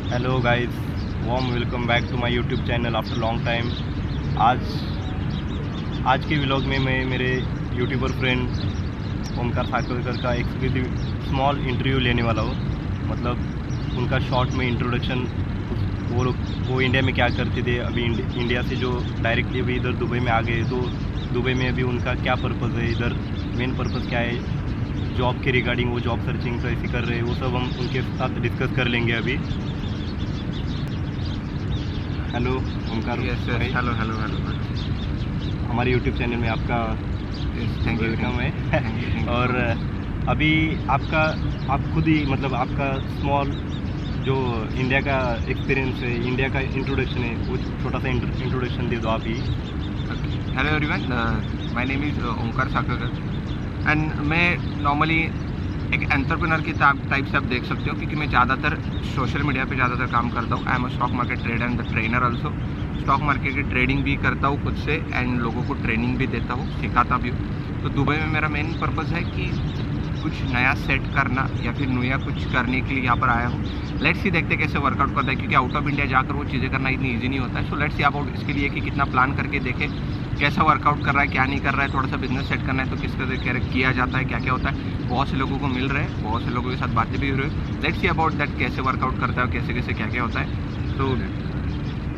Hello guys, warm welcome back to my YouTube channel after long time. आज के vlog में मैं मेरे यूट्यूबर फ्रेंड ओमकार साकरकर का एक्सक्लूसिव स्मॉल इंटरव्यू लेने वाला हूँ। मतलब उनका शॉर्ट में इंट्रोडक्शन, वो इंडिया में क्या करते थे, अभी इंडिया से जो डायरेक्टली अभी इधर दुबई में आ गए, तो दुबई में अभी उनका क्या पर्पज़ है, इधर मेन पर्पज़ क्या है, जॉब के रिगार्डिंग वो जॉब सर्चिंग कैसे कर रहे हैं, वो सब हम उनके साथ डिस्कस कर लेंगे अभी। हेलो ओमकार भाई, हेलो हेलो हेलो हमारे यूट्यूब चैनल में आपका थैंक यू वेलकम है। और अभी आप खुद ही मतलब आपका स्मॉल जो इंडिया का एक्सपीरियंस है, इंडिया का इंट्रोडक्शन है, वो छोटा सा इंट्रोडक्शन दे दो आप ही। Hello everyone, my name is Omkar Sakarkar and मैं नॉर्मली एक एंटरप्रेन्योर की टाइप से आप देख सकते हो, क्योंकि मैं ज़्यादातर सोशल मीडिया पे ज़्यादातर काम करता हूँ। I am a stock market trader and the trainer also. Stock market की ट्रेडिंग भी करता हूँ खुद से एंड लोगों को ट्रेनिंग भी देता हूँ, सिखाता भी हूँ। तो दुबई में मेरा मेन पर्पज़ है कि कुछ नया सेट करना या फिर नया कुछ करने के लिए यहाँ पर आया हूँ। लेट्स सी, देखते कैसे वर्कआउट करता है, क्योंकि आउट ऑफ इंडिया जाकर वो चीज़ें करना इतनी ईजी नहीं होता है। सो लेट्स सी अबाउट इसके लिए कि कितना प्लान करके देखें कैसा वर्कआउट कर रहा है, क्या नहीं कर रहा है। थोड़ा सा बिजनेस सेट करना है तो किस तरह किया जाता है, क्या क्या होता है। बहुत से लोगों को मिल रहे हैं, बहुत से लोगों के साथ बातें भी हो रही है। लेट्स सी अबाउट दैट कैसे वर्कआउट करता है, कैसे कैसे क्या क्या होता है। तो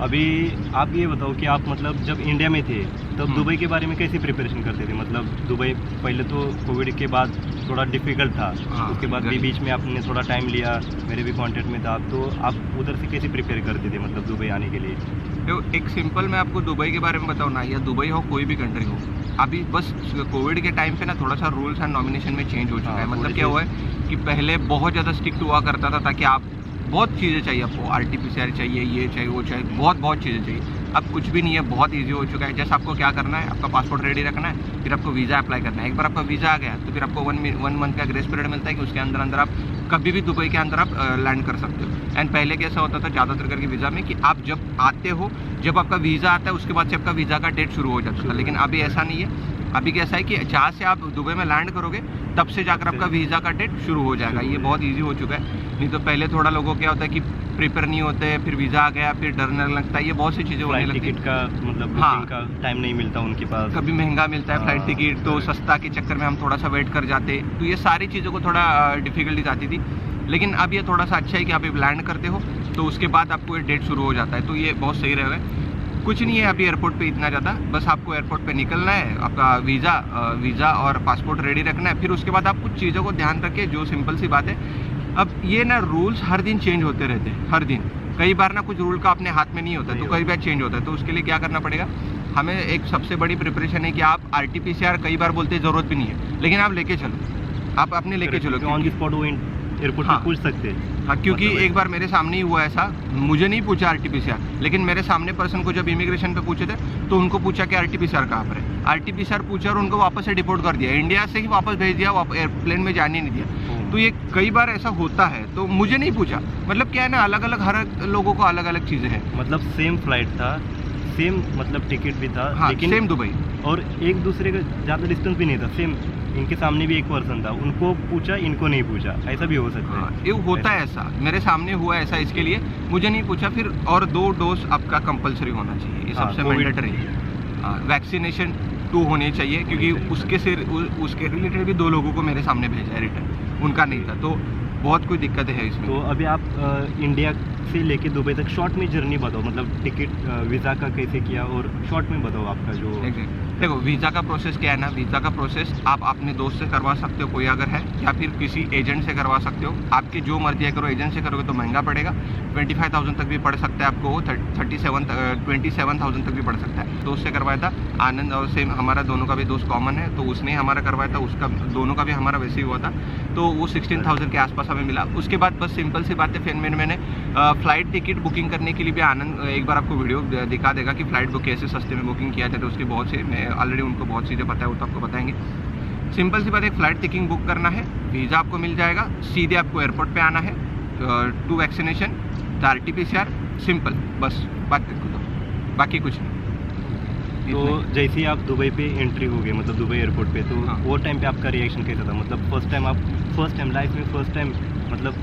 अभी आप ये बताओ कि आप मतलब जब इंडिया में थे तब दुबई के बारे में कैसे प्रिपरेशन करते थे। मतलब दुबई पहले तो कोविड के बाद थोड़ा डिफ़िकल्ट था, उसके बाद भी बीच में आपने थोड़ा टाइम लिया, मेरे भी कांटेक्ट में था, तो आप उधर से कैसे प्रिपेयर करते थे मतलब दुबई आने के लिए। तो एक सिंपल मैं आपको दुबई के बारे में बताऊँ ना, या दुबई हो कोई भी कंट्री हो, अभी बस कोविड के टाइम पे ना थोड़ा सा रूल्स एंड नॉमिनेशन में चेंज हो चुका है। मतलब क्या हुआ है कि पहले बहुत ज़्यादा स्ट्रिक्ट हुआ करता था, ताकि आप बहुत चीज़ें चाहिए, आपको RT-PCR चाहिए, ये चाहिए, वो चाहिए, बहुत चीज़ें चाहिए। अब कुछ भी नहीं है, बहुत इजी हो चुका है। जैसे आपको क्या करना है, आपका पासपोर्ट रेडी रखना है, फिर आपको वीज़ा अप्लाई करना है। एक बार आपका वीज़ा आ गया तो फिर आपको वन मंथ का ग्रेस पीरियड मिलता है कि उसके अंदर आप कभी भी दुबई के अंदर आप लैंड कर सकते हो। एंड पहले कैसा होता था ज़्यादातर करके वीज़ा में कि आप जब आते हो, जब आपका वीज़ा आता है उसके बाद से आपका वीज़ा का डेट शुरू हो जाता था। लेकिन अभी ऐसा नहीं है। अभी कैसा है कि जहाँ से आप दुबई में लैंड करोगे तब से जाकर आपका वीज़ा का डेट शुरू हो जाएगा। ये बहुत इजी हो चुका है। नहीं तो पहले थोड़ा लोगों क्या होता है कि प्रिपेयर नहीं होते, फिर वीज़ा आ गया, फिर डरने लगता है, ये बहुत सी चीज़ें होने लगती है। टिकट का मतलब बुकिंग का टाइम नहीं मिलता उनके पास, कभी महंगा मिलता है फ्लाइट टिकट, तो सस्ता के चक्कर में हम थोड़ा सा वेट कर जाते, तो ये सारी चीज़ों को थोड़ा डिफ़िकल्टीज आती थी। लेकिन अब ये थोड़ा सा अच्छा है कि आप लैंड करते हो तो उसके बाद आपको ये डेट शुरू हो जाता है, तो ये बहुत सही रहेगा। कुछ नहीं है अभी एयरपोर्ट पे इतना ज़्यादा, बस आपको एयरपोर्ट पे निकलना है, आपका वीज़ा और पासपोर्ट रेडी रखना है। फिर उसके बाद आप कुछ चीज़ों को ध्यान रखें, जो सिंपल सी बात है। अब ये ना रूल्स हर दिन चेंज होते रहते हैं, हर दिन। कई बार ना कुछ रूल का अपने हाथ में नहीं होता, तो कई बार चेंज होता है। तो उसके लिए क्या करना पड़ेगा, हमें एक सबसे बड़ी प्रिपरेशन है कि आप RT-PCR कई बार बोलते हैं ज़रूरत भी नहीं है, लेकिन आप लेके चलो, आप अपने लेके चलो। ऑन द स्पॉट वो एयरपोर्ट पे पूछ सकते हैं। हाँ, क्योंकि एक बार मेरे सामने ही हुआ ऐसा, मुझे नहीं पूछा RT-PCR, लेकिन मेरे सामने पर्सन को जब इमिग्रेशन पे पूछे थे तो उनको पूछा कि RT-PCR कहाँ पर है। RT-PCR पूछा और उनको वापस से डिपोर्ट कर दिया, इंडिया से ही वापस भेज दिया, एयरप्लेन में जाने नहीं दिया। तो ये कई बार ऐसा होता है, तो मुझे नहीं पूछा। मतलब क्या है ना, अलग अलग हर लोगों को अलग अलग चीज़ें हैं। मतलब सेम फ्लाइट था, सेम मतलब टिकट भी था, हाँ, लेकिन सेम दुबई, और एक दूसरे का ज़्यादा डिस्टेंस भी नहीं था। सेम इनके सामने भी एक पर्सन था, उनको पूछा, इनको नहीं पूछा, ऐसा भी हो सकता है। हाँ, ये होता है ऐसा, मेरे सामने हुआ ऐसा, इसके लिए मुझे नहीं पूछा। फिर और 2 डोज आपका कंपलसरी होना चाहिए, ये सबसे मैंडेटरी है। वैक्सीनेशन 2 होने चाहिए, क्योंकि उसके रिलेटेड भी 2 लोगों को मेरे सामने भेजा है रिटर्न, उनका नहीं था। तो बहुत कोई दिक्कतें है इसमें। तो अभी आप इंडिया से लेके दुबई तक शॉर्ट में जर्नी बताओ, मतलब टिकट वीज़ा का कैसे किया, और शॉर्ट में बताओ आपका जो। देखो, वीज़ा का प्रोसेस क्या है ना, वीज़ा का प्रोसेस आप अपने दोस्त से करवा सकते हो, कोई अगर है, या फिर किसी एजेंट से करवा सकते हो। आपकी जो मर्जी है करो, एजेंट से करोगे तो महंगा पड़ेगा, 25,000 तक भी पड़ सकता है आपको, वो 27,000 तक भी पड़ सकता है। दोस्त से करवाया था आनंद, और सेम हमारा दोनों का भी दोस्त कॉमन है, तो उसने हमारा करवाया था, उसका दोनों का भी हमारा वैसे ही हुआ था, तो वो 16,000 के आसपास हमें मिला। उसके बाद बस सिंपल सी बात है, फिर मैंने फ़्लाइट टिकट बुकिंग करने के लिए भी आनंद एक बार आपको वीडियो दिखा देगा कि फ़्लाइट बुक कैसे सस्ते में बुकिंग किया जाता है। उसकी बहुत सी, मैं ऑलरेडी उनको बहुत चीज़ें पता है, वो तो आपको बताएंगे। सिंपल सी बात है, फ़्लाइट टिकटिंग बुक करना है, वीज़ा आपको मिल जाएगा, सीधे आपको एयरपोर्ट पे आना है, 2 वैक्सीनेशन, RT-PCR, सिंपल, बस बात कर दो, बाकी कुछ नहीं। तो जैसे ही आप दुबई पे एंट्री हो गए, मतलब दुबई एयरपोर्ट पे, तो हाँ। वो टाइम पे आपका रिएक्शन कैसा था। मतलब फर्स्ट टाइम लाइफ में फर्स्ट टाइम मतलब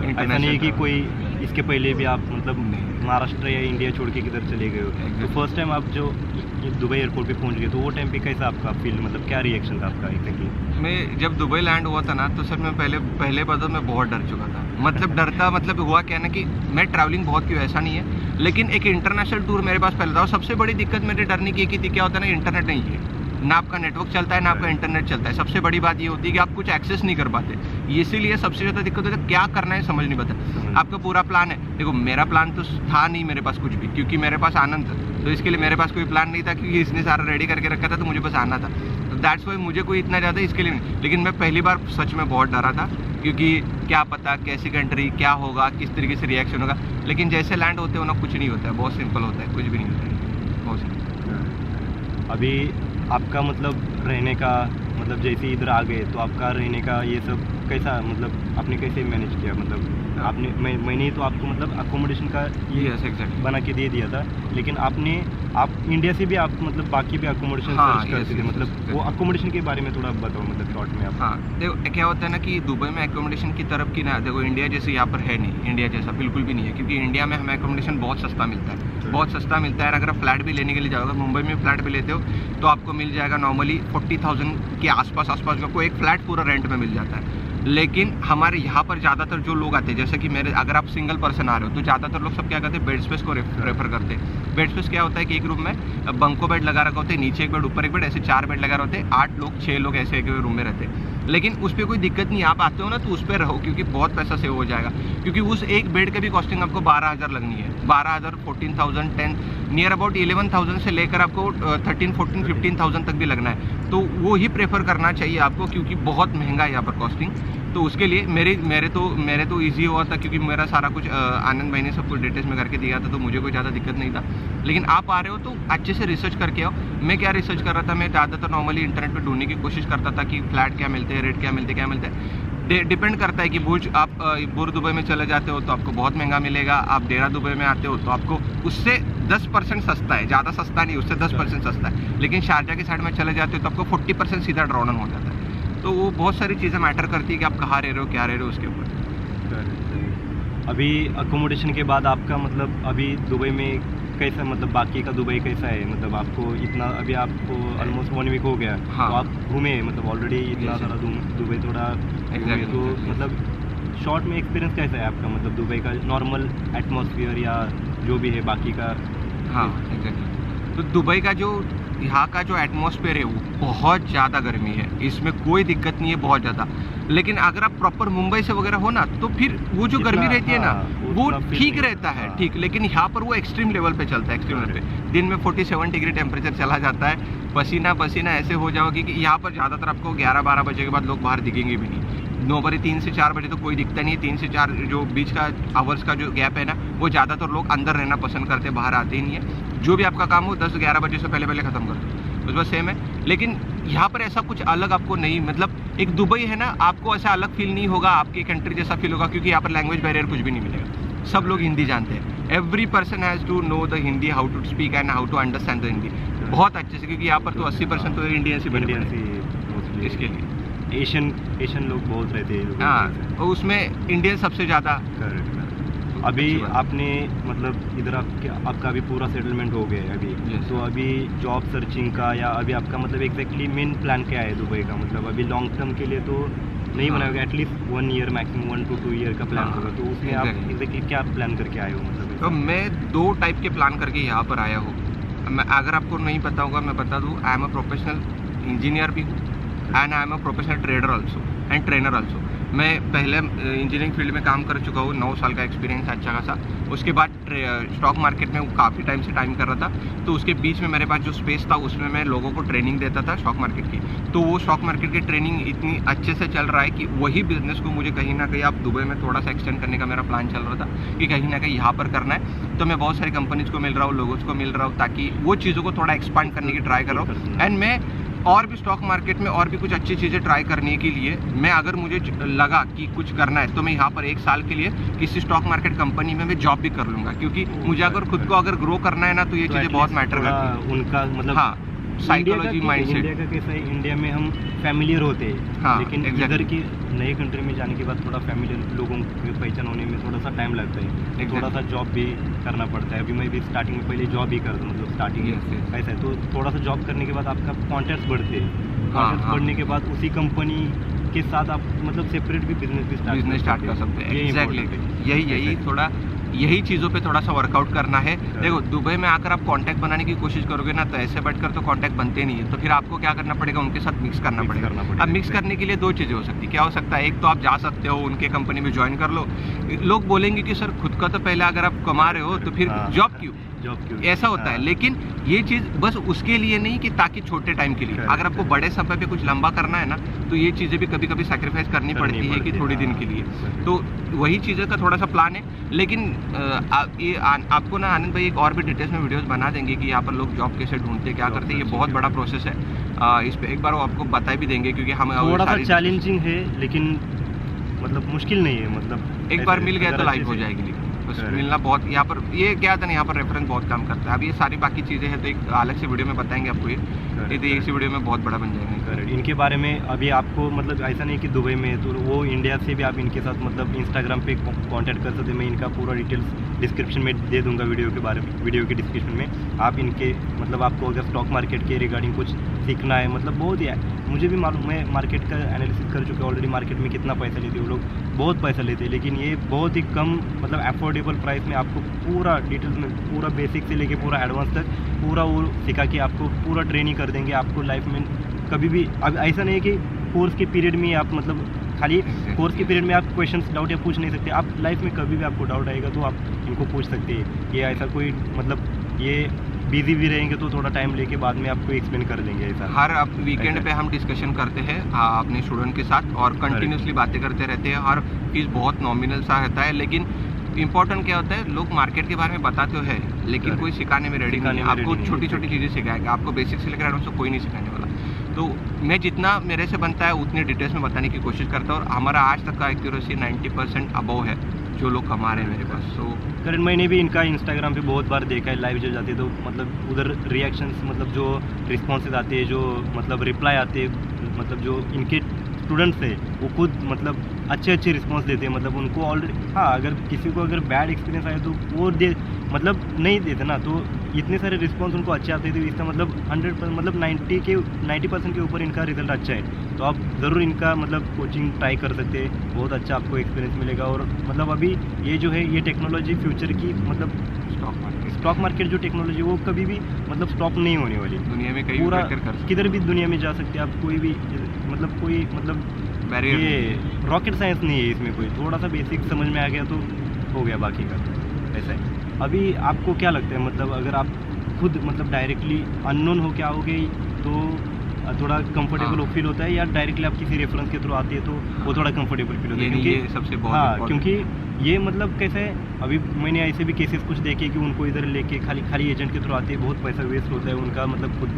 ऐसा नहीं है कि कोई इसके पहले भी आप मतलब महाराष्ट्र या इंडिया छोड़ के किधर चले गए हो, तो फर्स्ट टाइम आप जो ये दुबई एयरपोर्ट पे पहुंच गए, तो वो टाइम पे कैसा आपका फील, मतलब क्या रिएक्शन था आपका एग्जैक्टली? मैं जब दुबई लैंड हुआ था ना, तो सर मैं पहले बार तो मैं बहुत डर चुका था। मतलब डरता मतलब हुआ क्या ना कि मैं ट्रैवलिंग बहुत की ऐसा नहीं है, लेकिन एक इंटरनेशनल टूर मेरे पास पहले था, और सबसे बड़ी दिक्कत मेरे डरने की थी, क्या होता है ना, इंटरनेट नहीं है, ना आपका नेटवर्क चलता है ना आपका इंटरनेट चलता है। सबसे बड़ी बात ये होती है कि आप कुछ एक्सेस नहीं कर पाते, इसीलिए सबसे ज़्यादा दिक्कत होती है, क्या करना है समझ नहीं पाता। आपका पूरा प्लान है, देखो मेरा प्लान तो था नहीं मेरे पास कुछ भी, क्योंकि मेरे पास आनंद था, तो इसके लिए मेरे पास कोई प्लान नहीं था, क्योंकि इसने सारा रेडी करके रखा था, तो मुझे बस आना था। तो दैट्स वाई मुझे कोई इतना ज़्यादा इसके लिए नहीं, लेकिन मैं पहली बार सच में बहुत डरा था, क्योंकि क्या पता कैसी कंट्री, क्या होगा, किस तरीके से रिएक्शन होगा। लेकिन जैसे लैंड होते हो ना, कुछ नहीं होता है, बहुत सिंपल होता है, कुछ भी नहीं होता है, बहुत सिंपल। अभी आपका मतलब रहने का, मतलब जैसे इधर आ गए तो आपका रहने का ये सब कैसा, मतलब आपने कैसे मैनेज किया? मतलब आपने मैंने ही तो आपको मतलब अकोमोडेशन का ये एग्जैक्टली बना के दे दिया था, लेकिन आप इंडिया से भी आप मतलब बाकी भी अकोमोडेशन हाँ, सर्च करते थे, मतलब वो अकोमोडेशन के बारे में थोड़ा बताओ, मतलब शॉर्ट में आप। हाँ, देखो क्या होता है ना कि दुबई में एकोमोडेशन की तरफ की ना, देखो इंडिया जैसे यहाँ पर है नहीं, इंडिया जैसा बिल्कुल भी नहीं है, क्योंकि इंडिया में हमें एकोमोडेशन बहुत सस्ता मिलता है, बहुत सस्ता मिलता है। अगर आप फ्लैट भी लेने के लिए जाओगे, मुंबई में फ्लैट भी लेते हो तो आपको मिल जाएगा नॉर्मली 40,000 के आसपास में आपको एक फ्लैट पूरा रेंट में मिल जाता है। लेकिन हमारे यहाँ पर ज़्यादातर जो लोग आते हैं, जैसे कि मेरे, अगर आप सिंगल पर्सन आ रहे हो तो ज़्यादातर लोग सब क्या करते हैं, बेड स्पेस को रेफर करते हैं। बेड स्पेस क्या होता है कि एक रूम में बंको बेड लगा रखा होता है, नीचे एक बेड ऊपर एक बेड, ऐसे 4 बेड लगा होते हैं, 8 लोग 6 लोग ऐसे एक रूम में रहते हैं। लेकिन उस पर कोई दिक्कत नहीं, आप आते हो ना तो उस पर रहो, क्योंकि बहुत पैसा सेव हो जाएगा, क्योंकि उस एक बेड का भी कॉस्टिंग आपको 12,000 लगनी है, 12,000, 14,000, 10 नियर अबाउट 11,000 से लेकर आपको 13, 14, 15,000 तक भी लगना है। तो वो ही प्रेफर करना चाहिए आपको, क्योंकि बहुत महंगा है यहाँ पर कॉस्टिंग। तो उसके लिए मेरे तो ईजी हुआ था, क्योंकि मेरा सारा कुछ आनंद भाई ने सब कुछ डिटेल्स में करके दिया था, तो मुझे कोई ज़्यादा दिक्कत नहीं था। लेकिन आप आ रहे हो तो अच्छे से रिसर्च करके आओ। मैं क्या रिसर्च कर रहा था, मैं ज़्यादातर नॉर्मली इंटरनेट पे ढूंढने की कोशिश करता था कि फ्लैट क्या मिलते हैं, रेट क्या मिलते हैं। डिपेंड करता है कि आप बुर दुबई में चले जाते हो तो आपको बहुत महंगा मिलेगा, आप देरा दुबई में आते हो तो आपको उससे 10% सस्ता है, ज़्यादा सस्ता नहीं, उससे 10% सस्ता है। लेकिन शारजा की साइड में चले जाते हो तो आपको 40% सीधा ड्रॉन हो जाता है। तो वो बहुत सारी चीज़ें मैटर करती है कि आप कहाँ रह रहे हो, क्या रह रहे हो, उसके ऊपर। अभी अकोमोडेशन के बाद आपका मतलब अभी दुबई में कैसा, मतलब बाकी का दुबई कैसा है, मतलब आपको इतना, अभी आपको ऑलमोस्ट 1 वीक हो गया, हाँ। तो आप घूमे मतलब ऑलरेडी इतना सारा दुबई थोड़ा घूमे, तो मतलब शॉर्ट में एक्सपीरियंस कैसा है आपका, मतलब दुबई का नॉर्मल एटमॉस्फेयर या जो भी है बाकी का? हाँ एग्जैक्टली। तो दुबई का जो यहाँ का जो एटमॉस्फेयर है वो बहुत ज़्यादा गर्मी है, इसमें कोई दिक्कत नहीं है, बहुत ज़्यादा। लेकिन अगर आप प्रॉपर मुंबई से वगैरह हो ना, तो फिर वो जो गर्मी रहती है ना, वो ठीक रहता है, ठीक। लेकिन यहाँ पर वो एक्सट्रीम लेवल पे चलता है, एक्सट्रीम लेवल पे दिन में 47 डिग्री टेम्परेचर चला जाता है, पसीना ऐसे हो जाओगे कि यहाँ पर ज़्यादातर आपको 11-12 बजे के बाद लोग बाहर दिखेंगे भी नहीं। नॉर्मली 3 से 4 बजे तो कोई दिखता नहीं है, 3 से 4 जो बीच का आवर्स का जो गैप है ना, वो ज़्यादातर लोग अंदर रहना पसंद करते हैं, बाहर आते ही नहीं है। जो भी आपका काम हो 10-11 बजे से पहले ख़त्म कर दो, बस सेम है। लेकिन यहाँ पर ऐसा कुछ अलग आपको नहीं, मतलब एक दुबई है ना, आपको ऐसा अलग फील नहीं होगा, आपकी कंट्री जैसा फील होगा, क्योंकि यहाँ पर लैंग्वेज बैरियर कुछ भी नहीं मिलेगा, सब लोग हिंदी जानते हैं। Every person has to know the Hindi, how to speak and how to understand the Hindi बहुत अच्छे से, क्योंकि यहाँ पर तो 80% तो इंडियन से बने हैं, इसके लिए एशियन लोग बहुत रहते हैं। हाँ, और उसमें इंडियन सबसे ज़्यादा। अभी आपने मतलब इधर आपका अभी पूरा सेटलमेंट हो गया है अभी, तो अभी जॉब सर्चिंग का या अभी आपका मतलब एग्जैक्टली मेन प्लान क्या है दुबई का, मतलब अभी लॉन्ग टर्म के लिए तो नहीं बना होगा, at least 1 year maximum 1 to 2 year का प्लान होगा, तो उसमें आप एग्जैक्टली क्या प्लान करके आए हो? मतलब तो मैं 2 टाइप के प्लान करके यहाँ पर आया हूँ। मैं, अगर आपको नहीं पता होगा मैं बता दूँ, I am a professional engineer भी हूँ and I am a professional trader also and trainer also. मैं पहले इंजीनियरिंग फील्ड में काम कर चुका हूँ, 9 साल का एक्सपीरियंस अच्छा खासा। उसके बाद स्टॉक मार्केट में काफ़ी टाइम से टाइम कर रहा था, तो उसके बीच में मेरे पास जो स्पेस था उसमें मैं लोगों को ट्रेनिंग देता था स्टॉक मार्केट की। तो वो स्टॉक मार्केट की ट्रेनिंग इतनी अच्छे से चल रहा है कि वही बिजनेस को मुझे कहीं ना कहीं आप दुबई में थोड़ा सा एक्सटेंड करने का मेरा प्लान चल रहा था कि कहीं ना कहीं यहाँ पर करना है। तो मैं बहुत सारी कंपनीज को मिल रहा हूँ, लोगों को मिल रहा हूँ, ताकि वो चीज़ों को थोड़ा एक्सपांड करने की ट्राई कर रहा हूँ। एंड मैं और भी स्टॉक मार्केट में और भी कुछ अच्छी चीज़ें ट्राई करने के लिए, मैं अगर मुझे लगा कि कुछ करना है तो मैं यहाँ पर 1 साल के लिए किसी स्टॉक मार्केट कंपनी में मैं जॉब भी कर लूँगा, क्योंकि मुझे अगर खुद को अगर ग्रो करना है ना, तो ये चीज़ें बहुत मैटर करती हैं। उनका मतलब हाँ, साइकोलॉजी माइंडसेट। इंडिया का कैसा है, इंडिया में हम फैमिलियर होते हैं, हाँ, लेकिन exactly. इधर की नए कंट्री में जाने के बाद थोड़ा फैमिलियर लोगों की पहचान होने में थोड़ा सा टाइम लगता है। Exactly. थोड़ा सा जॉब भी करना पड़ता है। अभी मैं भी स्टार्टिंग में पहले जॉब ही करता हूँ, मतलब स्टार्टिंग Yes, yes. ऐसा है। तो थोड़ा सा जॉब करने के बाद आपका कॉन्टैक्ट्स बढ़ते हैं। हाँ, कॉन्टैक्ट्स हाँ. बढ़ने के बाद उसी कंपनी के साथ आप मतलब सेपरेट भी बिजनेस स्टार्ट कर सकते हैं। ये एग्जैक्टली important है। यही ऐसा है। थोड़ा यही चीज़ों पे थोड़ा सा वर्कआउट करना है। देखो दुबई में आकर आप कांटेक्ट बनाने की कोशिश करोगे ना, तो ऐसे बैठकर तो कांटेक्ट बनते नहीं है। तो फिर आपको क्या करना पड़ेगा, उनके साथ मिक्स करना Mix पड़ेगा। करना पड़ेगा, अब मिक्स exactly. करने के लिए दो चीज़ें हो सकती है। क्या हो सकता है, एक तो आप जा सकते हो उनके कंपनी में ज्वाइन कर लो। लोग बोलेंगे कि सर खुद का तो पहले अगर आप कमा रहे हो तो फिर हाँ, जॉब क्यों, जॉब क्यों, ऐसा होता है। हाँ। लेकिन ये चीज़ बस उसके लिए नहीं कि ताकि छोटे टाइम के लिए, Correct, अगर आपको correct. बड़े समय पे कुछ लंबा करना है ना, तो ये चीज़ें भी कभी कभी सैक्रिफाइस करनी पड़ती है कि थोड़ी दिन के लिए। तो वही चीज़ें का थोड़ा सा प्लान है। लेकिन आपको ना आनंद भाई एक और भी डिटेल्स में वीडियोस बना देंगे कि यहाँ पर लोग जॉब कैसे ढूंढते, क्या करते हैं। ये बहुत बड़ा प्रोसेस है। इस पे एक बार वो आपको बता भी देंगे, क्योंकि हम थोड़ा सा चैलेंजिंग है, लेकिन मतलब मुश्किल नहीं है। मतलब एक बार ऐसे मिल गया तो अगर लाइफ अच्छे हो से- जाएगी। लेकिन बस Correct. मिलना बहुत, यहाँ पर ये क्या था ना, यहाँ पर रेफरेंस बहुत काम करता है। अब ये सारी बाकी चीज़ें हैं तो एक अलग से वीडियो में बताएंगे आपको। ये तो एक सी वीडियो में बहुत बड़ा बन जाएंगे। करेक्ट। इनके बारे में अभी आपको मतलब ऐसा नहीं कि दुबई में है, तो वो इंडिया से भी आप इनके साथ मतलब इंस्टाग्राम पे कांटेक्ट कर सकते हैं। मैं इनका पूरा डिटेल्स डिस्क्रिप्शन में दे दूंगा वीडियो के बारे में, वीडियो के डिस्क्रिप्शन में। आप इनके मतलब आपको अगर स्टॉक मार्केट के रिगार्डिंग कुछ सीखना है, मतलब बहुत ही है, मुझे भी मालूम, मैं मार्केट का एनालिसिस कर चुका हूँ ऑलरेडी। मार्केट में कितना पैसा लेते हैं वो लोग, बहुत पैसा लेते हैं, लेकिन ये बहुत ही कम मतलब अफोर्डेबल प्राइस में आपको पूरा डिटेल्स में, पूरा बेसिक से लेके पूरा एडवांस तक पूरा वो सिखा के आपको पूरा ट्रेनिंग कर देंगे। आपको लाइफ में कभी भी, अब ऐसा नहीं है कि कोर्स के पीरियड में आप मतलब खाली कोर्स के पीरियड में आप क्वेश्चंस डाउट या पूछ नहीं सकते। आप लाइफ में कभी भी आपको डाउट आएगा तो आप इनको पूछ सकते हैं। ये ऐसा कोई मतलब ये बिजी भी रहेंगे तो थोड़ा टाइम लेके बाद में आपको एक्सप्लेन कर देंगे। ऐसा हर वीकेंड पे हम डिस्कशन करते हैं अपने स्टूडेंट के साथ, और कंटिन्यूसली बातें करते रहते हैं। और फीस बहुत नॉमिनल सा रहता है, लेकिन इंपॉर्टेंट क्या होता है, लोग मार्केट के बारे में बताते हो है, लेकिन कोई सिखाने में रेडी नहीं है। आपको छोटी छोटी चीज़ें सिखाएगा, आपको बेसिक से लेकर एडवांस तो कोई नहीं सिखाने वाला। तो मैं जितना मेरे से बनता है उतने डिटेल्स में बताने की कोशिश करता हूँ। और हमारा आज तक का एक्यूरेसी 90% अबव है जो लोग कमा रहे हैं मेरे पास। तो करेंट मैंने भी इनका इंस्टाग्राम पे बहुत बार देखा है, लाइव जो जाते हैं तो मतलब उधर रिएक्शंस, मतलब जो रिस्पॉन्सेज आते हैं, जो मतलब रिप्लाई आते हैं, मतलब जो इनके स्टूडेंट्स है वो खुद मतलब अच्छे रिस्पॉन्स देते हैं। मतलब उनको ऑलरेडी, हाँ, अगर किसी को अगर बैड एक्सपीरियंस आए तो वो मतलब नहीं देते ना, तो इतने सारे रिस्पॉन्स उनको अच्छे आते थे। इसका मतलब 100% मतलब 90% के ऊपर इनका रिजल्ट अच्छा है। तो आप ज़रूर इनका मतलब कोचिंग ट्राई कर सकते हैं, बहुत अच्छा आपको एक्सपीरियंस मिलेगा। और मतलब अभी ये जो है ये टेक्नोलॉजी फ्यूचर की, मतलब स्टॉक मार्केट जो टेक्नोलॉजी वो कभी भी मतलब स्टॉप नहीं होने वाली। दुनिया में कहीं पूरा कर सकते किधर भी दुनिया में जा सकते हैं आप, कोई भी मतलब कोई मतलब बैरियर ये रॉकेट साइंस नहीं है इसमें। कोई थोड़ा सा बेसिक समझ में आ गया तो हो गया बाकी का, ऐसा है। अभी आपको क्या लगता है, मतलब अगर आप खुद मतलब डायरेक्टली अननोन हो के आओगे तो थोड़ा कंफर्टेबल फील होता है, या डायरेक्टली आप किसी रेफरेंस के थ्रू आती है तो वो थोड़ा कंफर्टेबल फील होता है? क्योंकि ये सबसे बहुत हाँ, important क्योंकि ये मतलब कैसे है, अभी मैंने ऐसे भी केसेस कुछ देखे कि उनको इधर लेके खाली एजेंट के थ्रू आते हैं, बहुत पैसा वेस्ट होता है उनका, मतलब खुद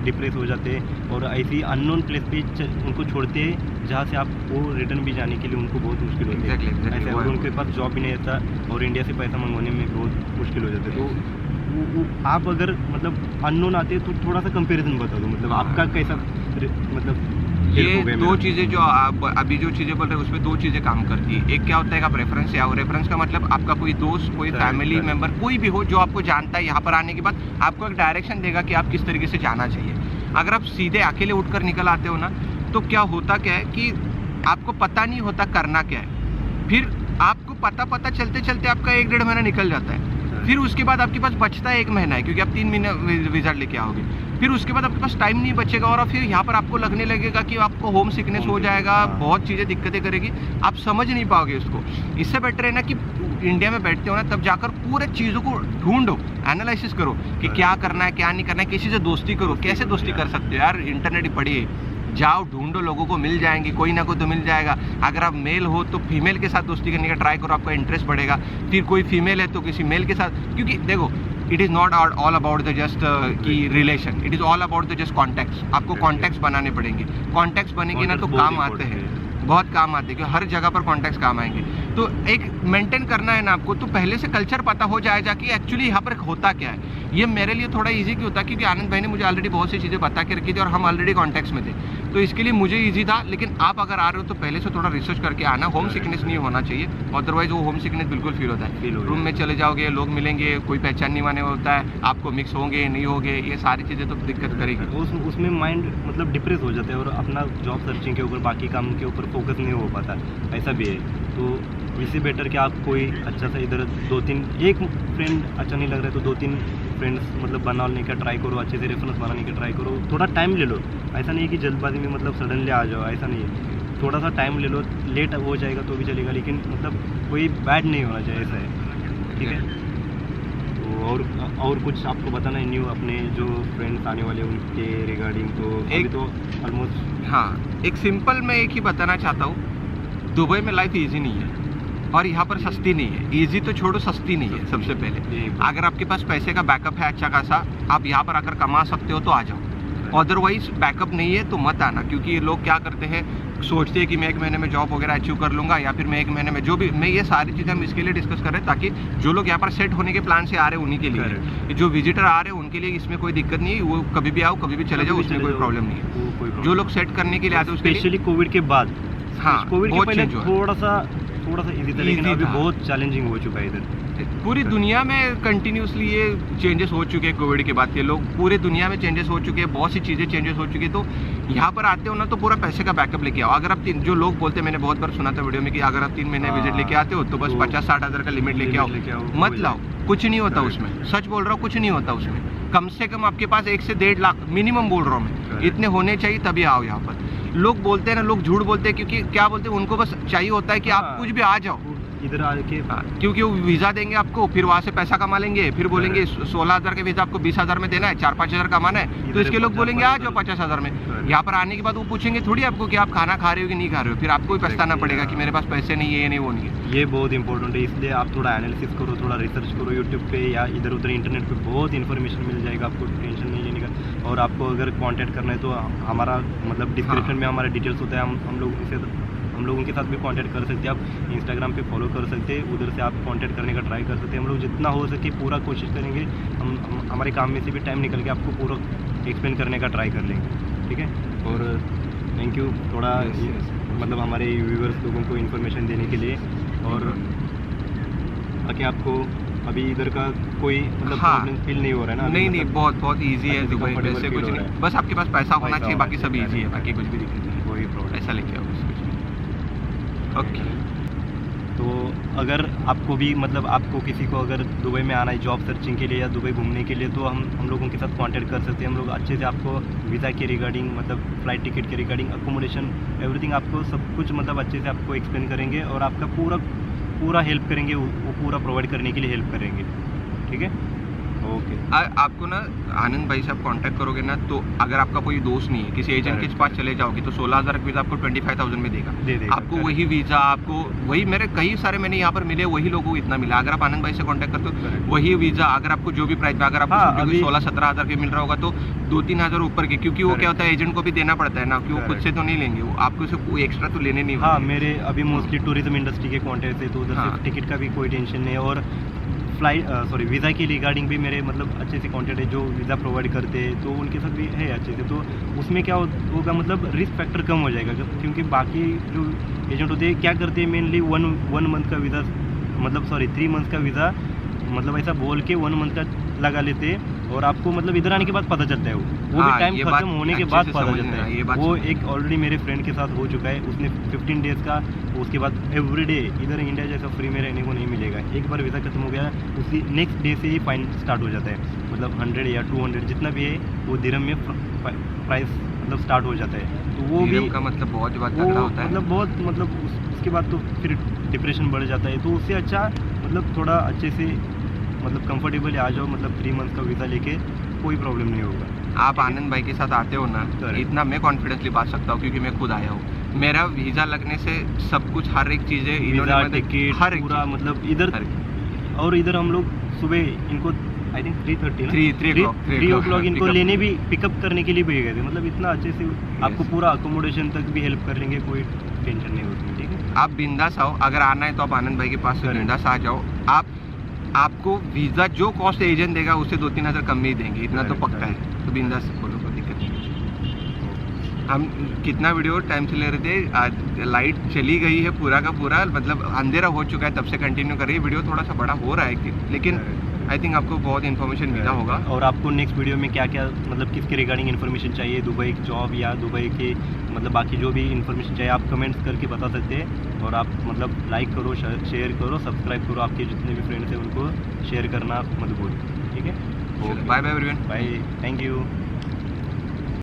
डिप्रेस हो जाते हैं। और ऐसी अननोन प्लेस पे उनको छोड़ते हैं जहाँ से आप वो रिटर्न भी जाने के लिए उनको बहुत मुश्किल होती है। Exactly, ऐसे वो अगर है। उनके पास जॉब भी नहीं रहता और इंडिया से पैसा मंगवाने में बहुत मुश्किल हो जाता है। तो आप अगर मतलब अननोन आते हैं तो थोड़ा सा कंपैरिजन बता दो, मतलब आपका कैसा मतलब ये help हो गया दो मेरा? चीज़ें जो आप अभी जो चीज़ें बोल रहे हैं उसमें दो चीज़ें काम करती है। एक क्या होता है कि आप रेफरेंस से आओ। रेफरेंस का मतलब आपका कोई दोस्त, कोई Correct, फैमिली correct. मेंबर, कोई भी हो जो आपको जानता है, यहाँ पर आने के बाद आपको एक डायरेक्शन देगा कि आप किस तरीके से जाना चाहिए। अगर आप सीधे अकेले उठकर निकल आते हो ना, तो क्या होता क्या है कि आपको पता नहीं होता करना क्या है। फिर आपको पता चलते चलते आपका 1-1.5 महीना निकल जाता है। फिर उसके बाद आपके पास बचता है 1 महीना है, क्योंकि आप 3 महीने वीज़ा लेके आओगे। फिर उसके बाद आपके पास टाइम नहीं बचेगा, और फिर यहाँ पर आपको लगने लगेगा कि आपको होम सिकनेस हो जाएगा, बहुत चीज़ें दिक्कतें करेगी, आप समझ नहीं पाओगे उसको। इससे बेटर है ना कि इंडिया में बैठते हो ना, तब जाकर पूरे चीज़ों को ढूंढो, एनालिसिस करो कि क्या करना है क्या नहीं करना है, किसी से दोस्ती करो। कैसे दोस्ती कर सकते हो यार, इंटरनेट ही पढ़िए, जाओ ढूंढो, लोगों को मिल जाएंगे, कोई ना कोई तो मिल जाएगा। अगर आप मेल हो तो फीमेल के साथ दोस्ती करने का ट्राई करो, आपका इंटरेस्ट बढ़ेगा। फिर कोई फीमेल है तो किसी मेल के साथ, क्योंकि देखो it is not all about the just की relation, it is all about the just contacts. आपको कॉन्टैक्ट्स बनाने पड़ेंगे। कॉन्टैक्ट्स बनेंगे ना तो काम आते हैं, बहुत काम आते हैं, क्योंकि हर जगह पर कॉन्टैक्ट्स काम आएंगे। तो एक मेंटेन करना है ना आपको, तो पहले से कल्चर पता हो जाएगा कि एक्चुअली यहाँ पर होता क्या है। ये मेरे लिए थोड़ा इजी क्यों होता, क्योंकि आनंद भाई ने मुझे ऑलरेडी बहुत सी चीज़ें बता के रखी थी और हम ऑलरेडी कॉन्टेक्ट में थे, तो इसके लिए मुझे ईजी था। लेकिन आप अगर आ रहे हो तो पहले से थोड़ा रिसर्च करके आना। होम सिकनेस नहीं होना चाहिए, अदरवाइज वो होम सिकनेस बिल्कुल फील होता है। रूम में चले जाओगे, लोग मिलेंगे, कोई पहचान नहीं माने होता है, आपको मिक्स होंगे नहीं होंगे, ये सारी चीज़ें तो दिक्कत करेगी। उसमें माइंड मतलब डिप्रेस हो जाता है और अपना जॉब सर्चिंग के ऊपर, बाकी काम के ऊपर फोकस नहीं हो पाता, ऐसा भी है। तो इससे बेटर कि आप कोई अच्छा सा इधर 2-3, एक फ्रेंड अच्छा नहीं लग रहा है तो 2-3 फ्रेंड्स मतलब बनाने का ट्राई करो, अच्छे से रेफरेंस बनाने का ट्राई करो, थोड़ा टाइम ले लो। ऐसा नहीं है कि जल्दबाजी में मतलब सडनली आ जाओ, ऐसा नहीं है, थोड़ा सा टाइम ले लो। लेट हो जाएगा तो भी चलेगा, लेकिन मतलब कोई बैड नहीं होना चाहिए, ऐसा है, ठीक है। तो और कुछ आपको बताना है न्यू अपने जो फ्रेंड्स आने वाले उनके रिगार्डिंग? तो अभी तो ऑलमोस्ट, हाँ, एक सिंपल मैं एक ही बताना चाहता हूँ, दुबई में लाइफ ईजी नहीं है और यहाँ पर सस्ती नहीं है। ईजी तो छोड़ो, सस्ती नहीं है। सबसे पहले अगर आपके पास पैसे का बैकअप है अच्छा खासा, आप यहाँ पर आकर कमा सकते हो तो आ जाओ, अदरवाइज बैकअप नहीं है तो मत आना। क्योंकि ये लोग क्या करते हैं, सोचते हैं कि मैं 1 महीने में जॉब वगैरह अचीव कर लूँगा, या फिर मैं 1 महीने में जो भी, मैं ये सारी चीज़ें हम इसके लिए डिस्कस कर रहे हैं ताकि जो लोग यहाँ पर सेट होने के प्लान से आ रहे हैं उन्हीं के लिए, जो विजिटर आ रहे हैं उनके लिए इसमें कोई दिक्कत नहीं है। वो कभी भी आओ, कभी भी चले जाओ, उसमें कोई प्रॉब्लम नहीं है। जो लोग सेट करने के लिए आते हैं उसके लिए, स्पेशली कोविड के बाद, हाँ, कोविड के बहुत पहले चेंज हुआ है। थोड़ा सा इजी था, लेकिन अभी बहुत चैलेंजिंग हो चुका है इधर। पूरी दुनिया में कंटिन्यूसली ये चेंजेस हो चुके हैं कोविड के बाद के, लोग पूरे दुनिया में चेंजेस हो चुके हैं, बहुत सी चीज़ें चेंजेस हो चुकी है। तो यहाँ पर आते हो ना तो पूरा पैसे का बैकअप लेके आओ। अगर आप जो लोग बोलते हैं, मैंने बहुत बार सुना था वीडियो में कि अगर आप 3 महीने विजिट लेके आते हो तो बस 50-60 हज़ार का लिमिट लेके आओ, मत लाओ, कुछ नहीं होता उसमें। सच बोल रहा हूँ, कुछ नहीं होता उसमें। कम से कम आपके पास 1 से 1.5 लाख मिनिमम बोल रहा हूँ मैं, इतने होने चाहिए तभी आओ यहाँ पर। लोग बोलते हैं ना, लोग झूठ बोलते हैं, क्योंकि क्या बोलते हैं, उनको बस चाहिए होता है कि आप कुछ भी आ जाओ इधर आके, क्योंकि वो वीज़ा देंगे आपको, फिर वहाँ से पैसा कमा लेंगे, फिर बोलेंगे 16,000 का वीज़ा आपको 20,000 में देना है, 4-5 हज़ार कमाना है, तो इसके लोग बोलेंगे आ जाओ 50,000 में। यहाँ पर आने के बाद वो पूछेंगे थोड़ी आपको कि आप खाना खा रहे हो कि नहीं खा रहे हो, फिर आपको ही पछताना पड़ेगा कि मेरे पास पैसे नहीं है, ये नहीं, वो नहीं है। ये बहुत इंपॉर्टेंट है, इसलिए आप थोड़ा एनालिसिस करो, थोड़ा रिसर्च करो यूट्यूब पे या इधर उधर इंटरनेट पे, बहुत इन्फॉर्मेशन मिल जाएगा आपको, टेंशन नहीं लेने का। और आपको अगर कांटेक्ट करना है तो हमारा मतलब डिस्क्रिप्शन में हमारा डिटेल्स होता है, हम लोगों के साथ भी कांटेक्ट कर सकते हैं। आप इंस्टाग्राम पे फॉलो कर सकते हैं, उधर से आप कांटेक्ट करने का ट्राई कर सकते हैं। हम लोग जितना हो सके पूरा कोशिश करेंगे, हम हमारे काम में से भी टाइम निकल के आपको पूरा एक्सप्लेन करने का ट्राई कर लेंगे, ठीक है। और थैंक यू थोड़ा मतलब हमारे व्यूअर्स लोगों को इन्फॉर्मेशन देने के लिए। और बाकी आपको अभी इधर का कोई मतलब प्रॉब्लम फील नहीं हो रहा है ना? नहीं, मतलब बहुत ईजी है दुबई, वैसे कुछ नहीं, बस आपके पास पैसा होना चाहिए, बाकी सब ईजी है, बाकी कुछ भी दिक्कत नहीं है। वही प्रॉब्लम, ऐसा लेके आओ। ओके, तो अगर आपको भी मतलब आपको किसी को अगर दुबई में आना है जॉब सर्चिंग के लिए या दुबई घूमने के लिए, तो हम लोगों के साथ कांटेक्ट कर सकते हैं। हम लोग अच्छे से आपको वीज़ा के रिगार्डिंग, मतलब फ़्लाइट टिकट के रिगार्डिंग, अकोमोडेशन, एवरीथिंग आपको सब कुछ मतलब अच्छे से आपको एक्सप्लेन करेंगे और आपका पूरा हेल्प करेंगे, वो पूरा प्रोवाइड करने के लिए हेल्प करेंगे, ठीक है। ओके, आपको ना आनंद भाई से आप कांटेक्ट करोगे ना, तो अगर आपका कोई दोस्त नहीं है, किसी एजेंट के पास चले जाओगे तो 16,000 का वीज़ा आपको 25,000 में देगा आपको वही वीज़ा, आपको वही, मेरे कई सारे मैंने यहाँ पर मिले, वही लोगों को इतना मिला। अगर आप आनंद भाई से कांटेक्ट करते हो वही वीज़ा, अगर आपको जो भी प्राइस में, अगर आपको 16-17 हज़ार के मिल रहा होगा तो 2-3 हज़ार ऊपर के, क्योंकि वो क्या होता है, एजेंट को भी देना पड़ता है ना, कि वो खुद से तो नहीं लेंगे, वो आपको से कोई एक्स्ट्रा तो लेने नहीं। हाँ, मेरे अभी मोस्टली टूरिज्म इंडस्ट्री के कॉन्टैक्ट है, तो उधर से टिकट का भी कोई टेंशन नहीं है। और वीज़ा के रिगार्डिंग भी मेरे मतलब अच्छे से कॉन्टैक्ट है, जो वीज़ा प्रोवाइड करते हैं, तो उनके साथ भी है अच्छे से। तो उसमें क्या होगा, मतलब रिस्क फैक्टर कम हो जाएगा, क्योंकि बाकी जो एजेंट होते हैं क्या करते हैं, मेनली वन मंथ का वीज़ा, मतलब 3 मंथ का वीज़ा, मतलब ऐसा बोल के 1 मंथ का लगा लेते हैं, और आपको मतलब इधर आने के बाद पता चलता है, वो भी टाइम खत्म होने के बाद पता चलता है। वो एक ऑलरेडी मेरे फ्रेंड के साथ हो चुका है, उसने 15 डेज़ का, उसके बाद एवरीडे इधर इंडिया जैसा फ्री में रहने को नहीं मिलेगा। एक बार वीज़ा खत्म हो गया, उसी नेक्स्ट डे से ही फाइन स्टार्ट हो जाता है, मतलब 100 या 200 जितना भी है वो दिरहम में प्राइस मतलब स्टार्ट हो जाता है। तो वो भी का मतलब बहुत तगड़ा होता है, मतलब बहुत, मतलब उसके बाद तो फिर डिप्रेशन बढ़ जाता है। तो उससे अच्छा मतलब थोड़ा अच्छे से मतलब कंफर्टेबली आ जाओ, मतलब 3 मंथ का वीज़ा लेके कोई प्रॉब्लम नहीं होगा। आप आनंद भाई के साथ आते हो ना, इतना मैं कॉन्फिडेंसली बात सकता हूँ, क्योंकि मैं खुद आया हूँ। मेरा वीज़ा लगने से सब कुछ, हर एक चीज़ है, वीज़ा, टिकट, हर पूरा, मतलब इधर, और इधर हम लोग सुबह इनको आई थिंक 3 o'clock इनको लेने भी, पिकअप करने के लिए भी गए थे। मतलब इतना अच्छे से आपको पूरा अकोमोडेशन तक भी हेल्प कर लेंगे, कोई टेंशन नहीं होती, ठीक है। आप बिंदास आओ, अगर आना है तो आप आनंद भाई के पास से बिंदास आ जाओ। आपको वीज़ा जो कॉस्ट एजेंट देगा उससे 2-3 हज़ार कम ही देंगे, इतना तो पक्का है। तो बिंदास बोलो, कोई दिक्कत नहीं है। हम कितना वीडियो टाइम से ले रहे थे, आज लाइट चली गई है पूरा का पूरा, मतलब अंधेरा हो चुका है, तब से कंटिन्यू कर रही है। वीडियो थोड़ा सा बड़ा हो रहा है, लेकिन आई थिंक आपको बहुत इन्फॉर्मेशन मिला होगा। और आपको नेक्स्ट वीडियो में क्या क्या मतलब किसके रिगार्डिंग इन्फॉर्मेशन चाहिए, दुबई की जॉब या दुबई के मतलब बाकी जो भी इन्फॉर्मेशन चाहिए, आप कमेंट्स करके बता सकते हैं। और आप मतलब लाइक करो, शेयर करो, सब्सक्राइब करो, आपके जितने भी फ्रेंड्स हैं उनको शेयर करना मत भूलो, ठीक है। Bye bye everyone. Bye, thank you.